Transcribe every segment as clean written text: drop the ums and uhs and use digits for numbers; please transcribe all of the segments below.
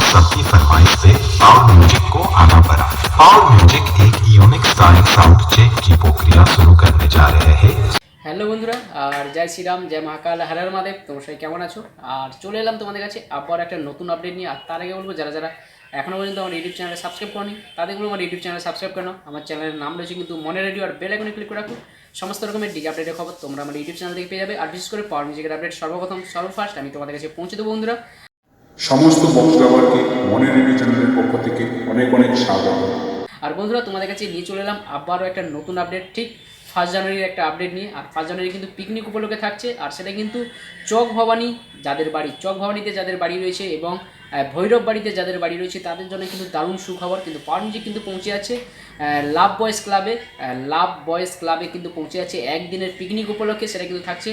सबकी फरमाइश से पावर म्यूजिक को आना पड़ा। पावर म्यूजिक एक यूनिक स्टाइल साउंड चेक की प्रक्रिया शुरू करने जा रहे हैं। হ্যালো বন্ধুরা, আর জয় শ্রীরাম, জয় মহাকাল, হর হর মহাদেব। তোমরা সবাই কেমন আছো? আর চলে এলাম তোমাদের কাছে আবার একটা নতুন আপডেট নিয়ে। আর তার আগে বলবো, যারা যারা এখনও পর্যন্ত আমার ইউটিউব চ্যানেলে সাবস্ক্রাইব করনি তাদের বলবো আমার ইউটিউব চ্যানেলে সাবস্ক্রাইব করো। আমার চ্যানেলের নাম রয়েছে কিন্তু মনে রেডিও, আর বেল আইকনে ক্লিক করে রাখো। সমস্ত রকমের ডিজে আপডেটের খবর তোমরা আমার ইউটিউব চ্যানেল থেকে পেয়ে যাবে। আর বিশেষ করে পাওয়ার মিউজিকের আপডেট সর্বপ্রথম সর্বফার্স্ট আমি তোমাদের কাছে পৌঁছে দেবো বন্ধুরা। সমস্ত বক্তব্যকে মনে রেডিও চ্যানেলের পক্ষ থেকে অনেক অনেক স্বাগত। আর বন্ধুরা, তোমাদের কাছে নিয়ে চলে এলাম আবারও একটা নতুন আপডেট, ঠিক 1 জানুয়ারির একটা আপডেট নিয়ে। আর 1 জানুয়ারি কিন্তু পিকনিক উপলক্ষে থাকছে, আর সেটা কিন্তু চক ভবানী যাদের বাড়ি, চক ভবানীতে যাদের বাড়ি রয়েছে এবং ভৈরব বাড়িতে যাদের বাড়ি রয়েছে তাদের জন্য কিন্তু দারুণ সুখবর। কিন্তু পাওয়ার মিউজিক কিন্তু পৌঁছে আছে লাভ বয়েজ ক্লাবে কিন্তু পৌঁছে আছে একদিনের পিকনিক উপলক্ষে। সেটা কিন্তু থাকছে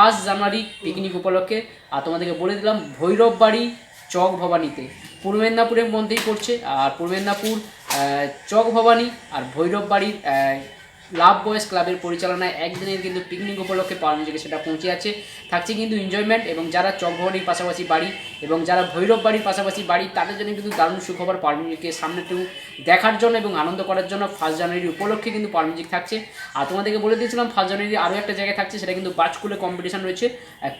1 জানুয়ারি পিকনিক উপলক্ষে। আর তোমাদেরকে বলে দিলাম, ভৈরব বাড়ি চক ভবানীতে, পূর্ব মেদিনীপুরের মধ্যেই পড়ছে। আর পূর্ব মেদিনীপুর চক ভবানী আর ভৈরব বাড়ির লাভ বয়েজ ক্লাবের পরিচালনায় একদিনের কিন্তু পিকনিক উপলক্ষে পাওয়ার মিউজিকে সেটা পৌঁছে আছে। থাকছে কিন্তু এনজয়মেন্ট, এবং যারা চক ভবানীর পাশাপাশি বাড়ি এবং যারা ভৈরব বাড়ির পাশাপাশি বাড়ি তাদের জন্য কিন্তু দারুণ সুখবর। পাওয়ার মিউজিককে সামনে একটু দেখার জন্য এবং আনন্দ করার জন্য 1 জানুয়ারির উপলক্ষে কিন্তু পাওয়ার মিউজিক থাকছে। আর তোমাদেরকে বলে দিয়েছিলাম 1 জানুয়ারি আরও একটা জায়গায় থাকছে, সেটা কিন্তু বাজকুলে কম্পিটিশন রয়েছে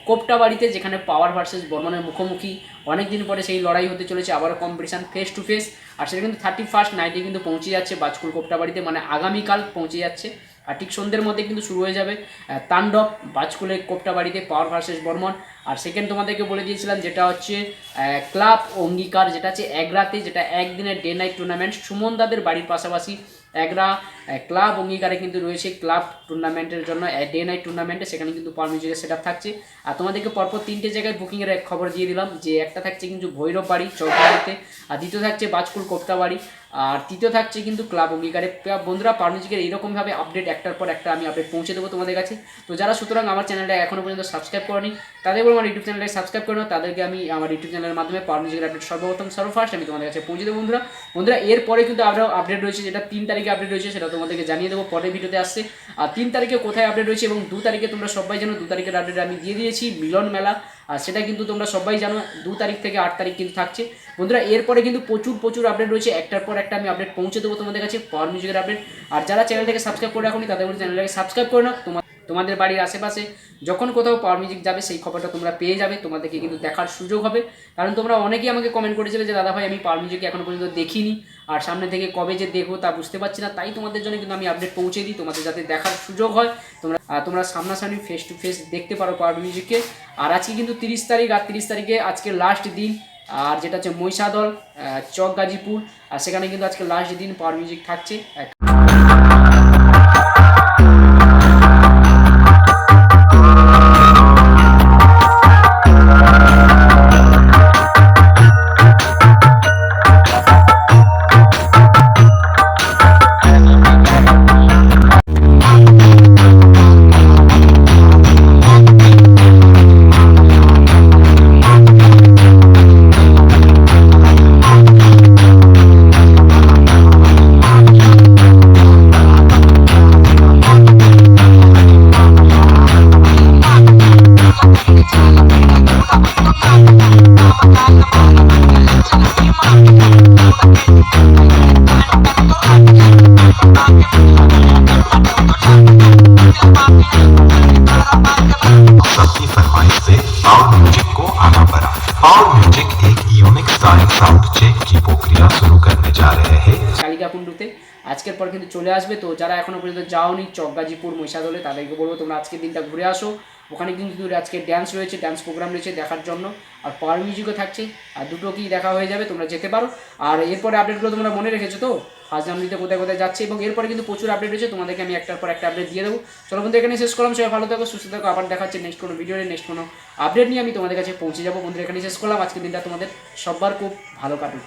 কোপটা বাড়িতে, যেখানে পাওয়ার ভার্সেস বর্মনের মুখোমুখি অনেক দিন পরে সেই লড়াই হতে চলেছে, আবারও কম্পিটিশান ফেস টু ফেস। আর সেটা কিন্তু 31 নাইটে কিন্তু পৌঁছে যাচ্ছে বাজকুল কোপটা বাড়িতে, মানে আগামীকাল পৌঁছে যাচ্ছে। আর ঠিক সন্ধ্যের মধ্যে কিন্তু শুরু হয়ে যাবে তাণ্ডব বাজকুলের কোপটা বাড়িতে, পাওয়ার ভার্সেস বর্মন। আর সেকেন্ড তোমাদেরকে বলে দিয়েছিলাম যেটা হচ্ছে ক্লাব অঙ্গীকার, যেটা হচ্ছে এগরাতে, যেটা একদিনের ডে নাইট টুর্নামেন্ট সুমন দাদের বাড়ির পাশাপাশি এগরা ক্লাব অঙ্গীকারে কিন্তু রয়েছে ক্লাব টুর্নামেন্টের জন্য ডে নাইট টুর্নামেন্টে, সেখানে কিন্তু পাওয়ার মিউজিকের সেট আপ থাকছে। আর তোমাদেরকে পরপর 3টে জায়গায় বুকিংয়ের এক খবর দিয়ে দিলাম, যে একটা থাকছে কিন্তু ভৈরব বাড়ি চৌবাড়িতে, আর দ্বিতীয় থাকছে বাজকুল কোপটা বাড়ি, আর তৃতীয় থাকছে কিন্তু ক্লাব অঙ্গীকারে। বন্ধুরা, পাওয়ার মিউজিকের এইরকমভাবে আপডেট একটার পর একটা আমি আপডেট পৌঁছে দেবো তোমাদের কাছে। তো যারা সুতরাং আমার চ্যানেলটা এখনও পর্যন্ত সাবস্ক্রাইব করেনি তাদের বলবো আমার ইউটিউব চ্যানেলটাকে সাবস্ক্রাইব করে নাও। তাদেরকে আমি আমার ইউটিউব চ্যানেলের মাধ্যমে পাওয়ার মিউজিকের আপডেট সর্বপ্রথম সর্বফার্স্ট আমি তোমাদের কাছে পৌঁছে দেবো বন্ধুরা। এরপরে কিন্তু আরও আপডেট রয়েছে, যেটা 3 তারিখে আপডেট রয়েছে, সেটা তোমাদেরকে জানিয়ে দেবো পরের ভিডিওতে আসছে। আর 3 তারিখে কোথায় আপডেট রয়েছে এবং 2 তারিখে তোমরা সবাই জানো 2 তারিখের আপডেট আমি দিয়ে দিয়েছি মিলন মেলা, আর সেটা কিন্তু তোমরা সবাই জানো 2 তারিখ থেকে 8 তারিখ কিন্তু থাকছে বন্ধুরা। এরপরে কিন্তু প্রচুর আপডেট রয়েছে, একটার পর একটা আমি আপডেট পৌঁছে দেবো তোমাদের কাছে পাওয়ার মিউজিকের আপডেট। আর যারা চ্যানেলটাকে সাবস্ক্রাইব করে রাখুনি তাদের বলে চ্যানেলটাকে সাবস্ক্রাইব করে নাও। তোমাদের বাড়ির আশেপাশে যখন কোথাও পাওয়ার মিউজিক যাবে সেই খবরটা তোমরা পেয়ে যাবে, তোমাদেরকে কিন্তু দেখার সুযোগ হবে। কারণ তোমরা অনেকেই আমাকে কমেন্ট করেছিলে যে দাদা ভাই আমি পাওয়ার মিউজিক এখনো পর্যন্ত দেখিনি, আর সামনে থেকে কবে যে দেখবো তা বুঝতে পারছি না, তাই তোমাদের জন্য কিন্তু আমি আপডেট পৌঁছে দিই, তোমাদের যাতে দেখার সুযোগ হয়, তোমরা সামনাসামনি ফেস টু ফেস দেখতে পারো পাওয়ার মিউজিককে। আর আজকে কিন্তু 30 তারিখ, আর 30 তারিখে আজকে লাস্ট দিন, আর যেটা হচ্ছে মহিষাদল চক গাজীপুর, আর সেখানে কিন্তু আজকে লাস্ট দিন পাওয়ার মিউজিক থাকছে। सबकी फरमाइश से पावर म्यूजिक को आना पड़ा। पावर म्यूजिक एक यूनिक स्टाइल साउंड चेक की प्रक्रिया शुरू करने जा रहे हैं। কালিকাকুণ্ডুতে আজকের পর কিন্তু চলে আসবে। তো যারা এখনো পর্যন্ত যাওনি চক গাজীপুর মহিষাদলে তাদেরকে বলবো তোমরা আজকের দিনটা ঘুরে আসো। ওখানে কিন্তু আজকে ড্যান্স রয়েছে, ড্যান্স প্রোগ্রাম রয়েছে দেখার জন্য, আর পাওয়ার মিউজিকও থাকছে, আর দুটো কি দেখা হয়ে যাবে, তোমরা যেতে পারো। আর এরপরে আপডেটগুলো তোমরা মনে রেখেছো তো 1 জানুয়ারিতে কোথায় কোথায় যাচ্ছে, এবং এরপরে কিন্তু প্রচুর আপডেট রয়েছে, তোমাদেরকে আমি একটার পর একটা আপডেট দিয়ে দেবো। চলো বন্ধু, এখানে শেষ করলাম। সবাই ভালো থাকো, সুস্থ থাকো, আবার দেখাচ্ছে নেক্সট কোনো ভিডিও, নেক্সট কোনো আপডেট নিয়ে আমি তোমাদের কাছে পৌঁছে যাবো বন্ধুরা। এখানে শেষ করলাম, আজকের দিনটা তোমাদের সবার খুব ভালো কাটুক।